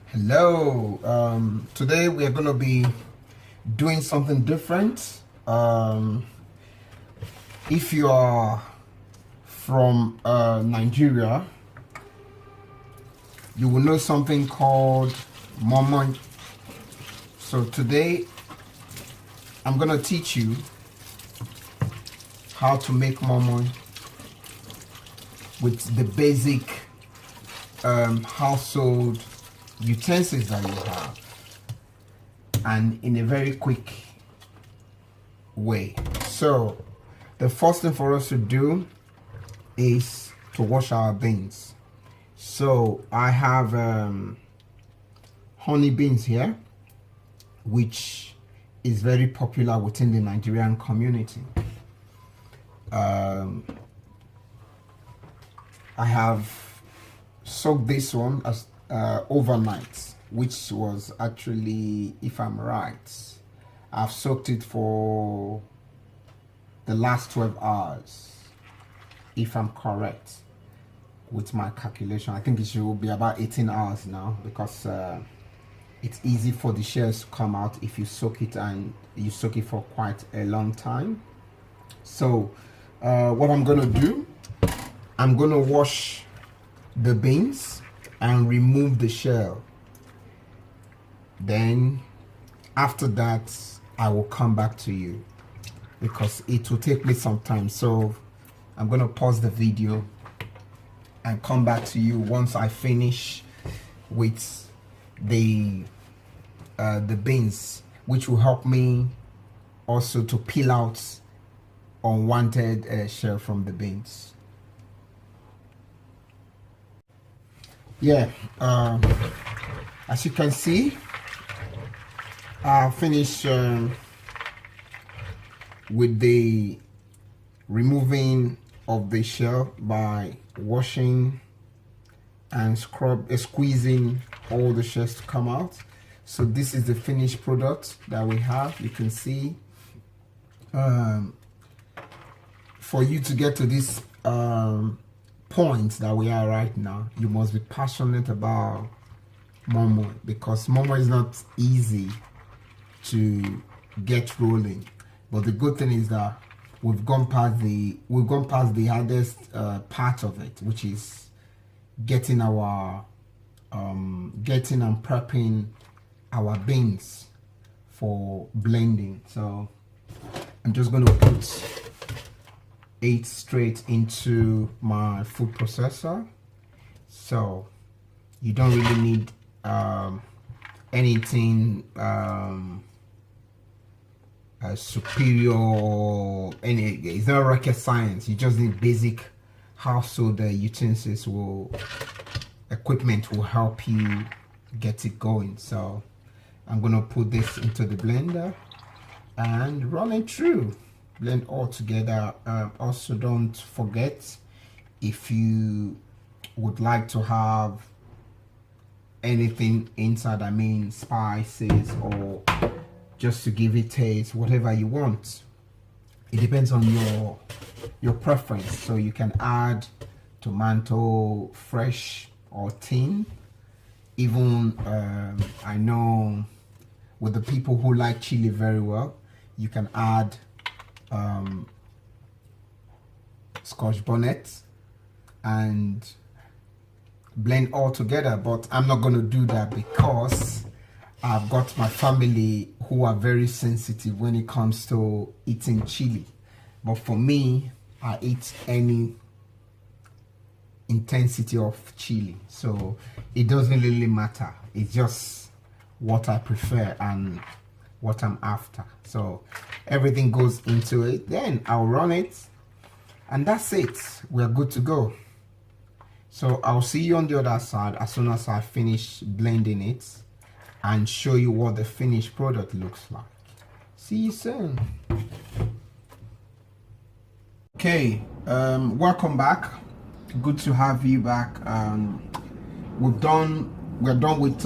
Hello. Today we are going to be doing something different. If you are from Nigeria, you will know something called Moi Moi. So today I'm going to teach you how to make Moi Moi with the basic household utensils that you have, and in a very quick way. So the first thing for us to do is to wash our beans. So I have honey beans here, which is very popular within the Nigerian community. I have soaked this one as overnight, which was actually, if I'm right, I've soaked it for the last 12 hours, if I'm correct with my calculation. I think it should be about 18 hours now, because it's easy for the shells to come out if you soak it, and you soak it for quite a long time. So what I'm gonna do, I'm gonna wash the beans and remove the shell. Then after that I will come back to you, because it will take me some time. So I'm gonna pause the video and come back to you once I finish with the beans, which will help me also to peel out unwanted shell from the beans. Yeah, as you can see, I finished with the removing of the shell by washing and squeezing all the shells to come out. So this is the finished product that we have. You can see for you to get to this point that we are right now, you must be passionate about Moi Moi, because Moi Moi is not easy to get rolling. But the good thing is that we've gone past the hardest part of it, which is getting our getting and prepping our beans for blending. So I'm just going to put it straight into my food processor. So you don't really need anything superior, it's not rocket science. You just need basic household utensils, equipment will help you get it going. So I'm gonna put this into the blender and run it through, blend all together. Also, don't forget, if you would like to have anything inside, I mean spices, or just to give it taste, whatever you want, it depends on your preference. So you can add tomato, fresh or tin. Even I know with the people who like chili very well, you can add Scotch bonnet and blend all together. But I'm not going to do that, because I've got my family who are very sensitive when it comes to eating chili. But for me, I eat any intensity of chili, so it doesn't really matter. It's just what I prefer and what I'm after. So everything goes into it, then I'll run it, and that's it. We're good to go. So I'll see you on the other side as soon as I finish blending it and show you what the finished product looks like. See you soon. Okay, welcome back. Good to have you back. We're done with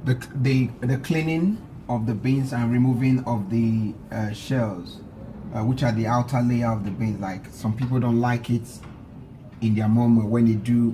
the cleaning of the beans and removing of the shells, which are the outer layer of the beans. Like, some people don't like it in their Moi Moi when they do